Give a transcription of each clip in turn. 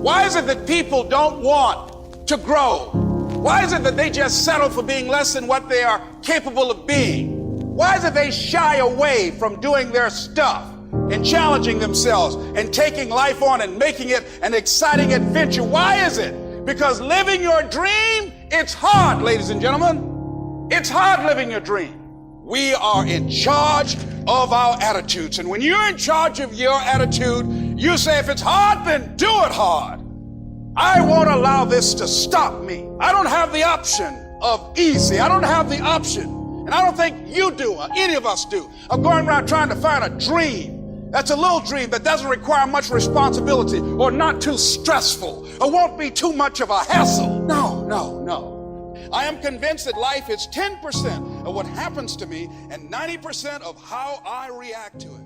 Why is it that people don't want to grow? Why is it that they just settle for being less than what they are capable of being? Why is it they shy away from doing their stuff and challenging themselves and taking life on and making it an exciting adventure? Why is it? Because living your dream, it's hard, ladies and gentlemen. It's hard living your dream. We are in charge of our attitudes. And when you're in charge of your attitude, you say, if it's hard, then do it hard. I won't allow this to stop me. I don't have the option of easy. I don't have the option, and I don't think you do, or any of us do, of going around trying to find a dream that's a little dream that doesn't require much responsibility or not too stressful or won't be too much of a hassle. No, no, no. I am convinced that life is 10% of what happens to me and 90% of how I react to it.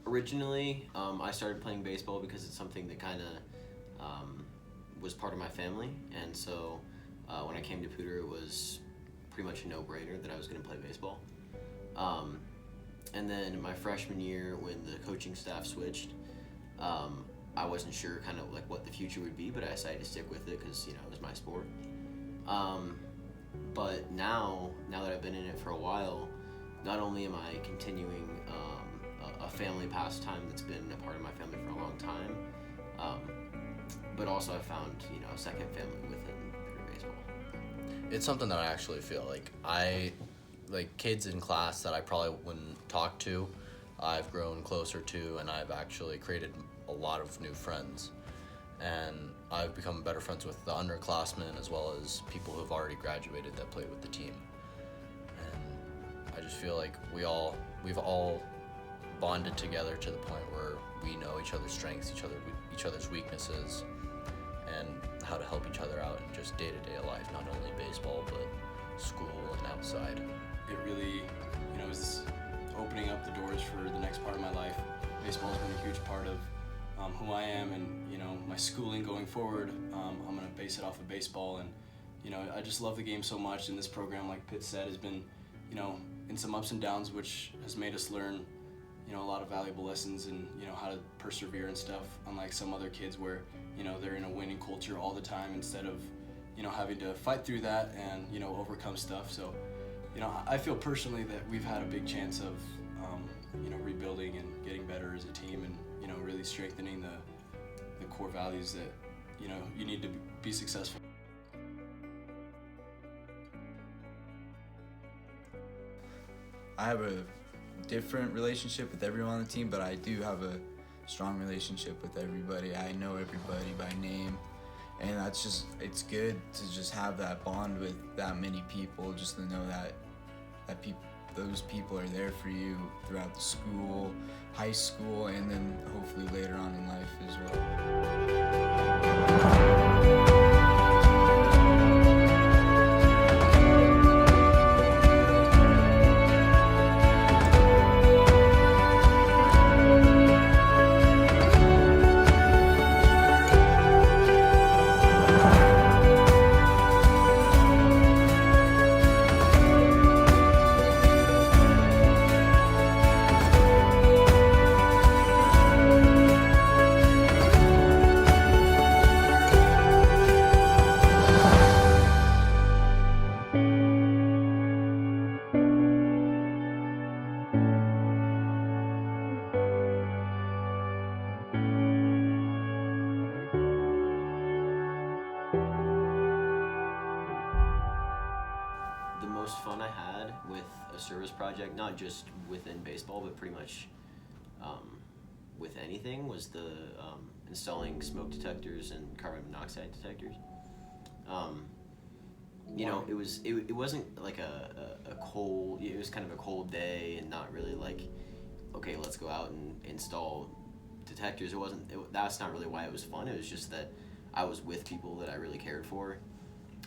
Originally, I started playing baseball because it's something that kind of was part of my family, and so when I came to Poudre, it was pretty much a no-brainer that I was going to play baseball. And then my freshman year, when the coaching staff switched, I wasn't sure kind of like what the future would be, but I decided to stick with it because it was my sport. But now that I've been in it for a while, not only am I continuing a family pastime that's been a part of my family for a long time, but also I found a second family within Poudre baseball. It's something that I actually feel like kids in class that I probably wouldn't talk to, I've grown closer to, and I've actually created a lot of new friends. And I've become better friends with the underclassmen as well as people who've already graduated that played with the team. And I just feel like we've all bonded together to the point where we know each other's strengths, each other's weaknesses, and how to help each other out in just day-to-day life, not only baseball, but school and outside. It really, is opening up the doors for the next part of my life. Baseball's been a huge part of who I am, and my schooling going forward. I'm gonna base it off of baseball, and I just love the game so much. And this program, like Pitt said, has been in some ups and downs, which has made us learn a lot of valuable lessons and how to persevere and stuff. Unlike some other kids where they're in a winning culture all the time instead of having to fight through that and overcome stuff. So I feel personally that we've had a big chance of rebuilding and getting better as a team, and really strengthening the core values that you need to be successful. I have a different relationship with everyone on the team, but I do have a strong relationship with everybody. I know everybody by name, and it's good to just have that bond with that many people, just to know that those people are there for you throughout the school, high school, and then hopefully later on in life as well. The most fun I had with a service project, not just within baseball, but pretty much with anything, was the installing smoke detectors and carbon monoxide detectors. You know, it wasn't like a cold. It was kind of a cold day, and not really like, okay, let's go out and install detectors. That's not really why it was fun. It was just that I was with people that I really cared for.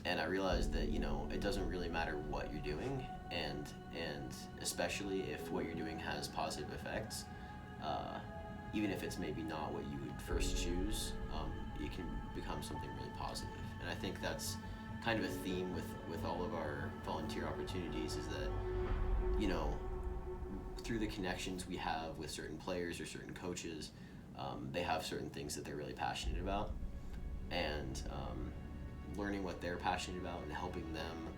And I realized that, you know, it doesn't really matter what you're doing, and especially if what you're doing has positive effects, even if it's maybe not what you would first choose, it can become something really positive. And I think that's kind of a theme with all of our volunteer opportunities, is that, you know, through the connections we have with certain players or certain coaches, they have certain things that they're really passionate about, and learning what they're passionate about and helping them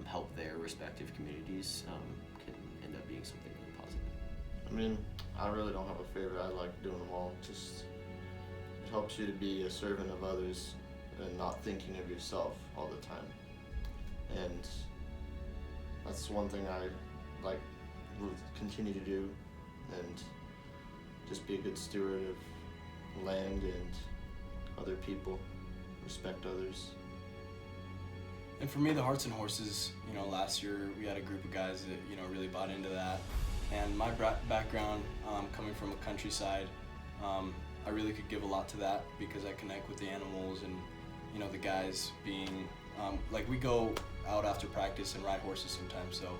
help their respective communities can end up being something really positive. I mean, I really don't have a favorite. I like doing them all. Just, it helps you to be a servant of others and not thinking of yourself all the time. And that's one thing I will continue to do, and just be a good steward of land and other people, respect others. And for me, the Hearts and Horses, you know, last year we had a group of guys that, you know, really bought into that. And my background, coming from a countryside, I really could give a lot to that, because I connect with the animals, and, you know, the guys being, like, we go out after practice and ride horses sometimes, so,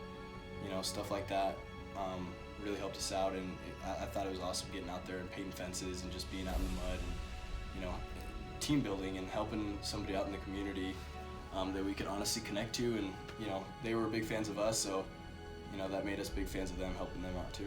you know, stuff like that really helped us out. And I thought it was awesome getting out there and painting fences and just being out in the mud, and, you know, team building and helping somebody out in the community that we could honestly connect to. And, you know, they were big fans of us, so, you know, that made us big fans of them, helping them out too.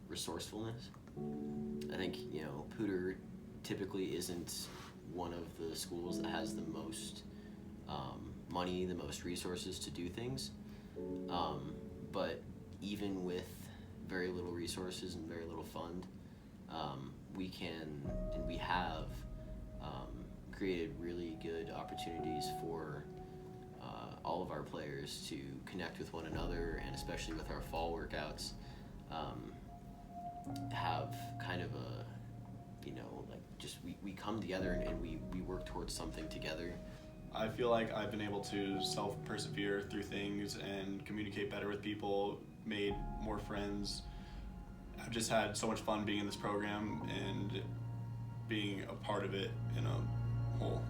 Resourcefulness. I think, you know, Poudre typically isn't one of the schools that has the most money, the most resources to do things, but even with very little resources and very little fund, we can and we have created really good opportunities for all of our players to connect with one another, and especially with our fall workouts, have kind of a, you know, like, just we come together and we work towards something together. I feel like I've been able to self-persevere through things and communicate better with people, made more friends. I've just had so much fun being in this program, and being a part of it in a whole.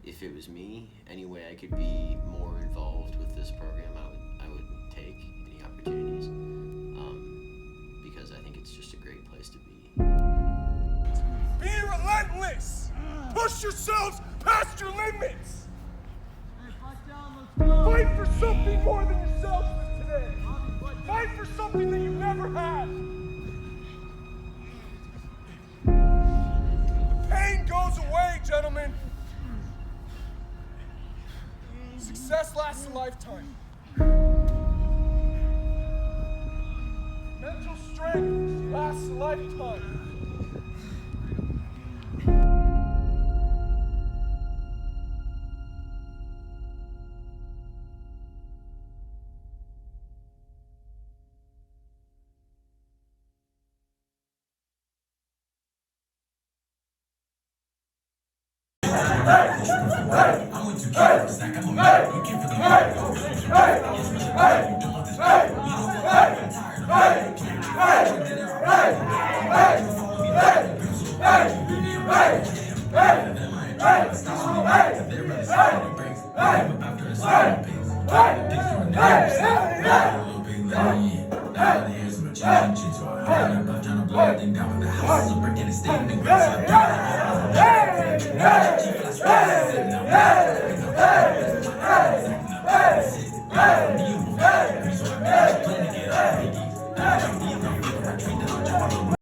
If it was me, any way I could be more involved with this program, I would take any opportunities, because I think it's just a great place to be. Be relentless! Push yourselves past your limits! Fight for something more than yourselves today! Fight for something that you never had! The pain goes away, gentlemen! Success lasts a lifetime. Mental strength lasts a lifetime. Hey!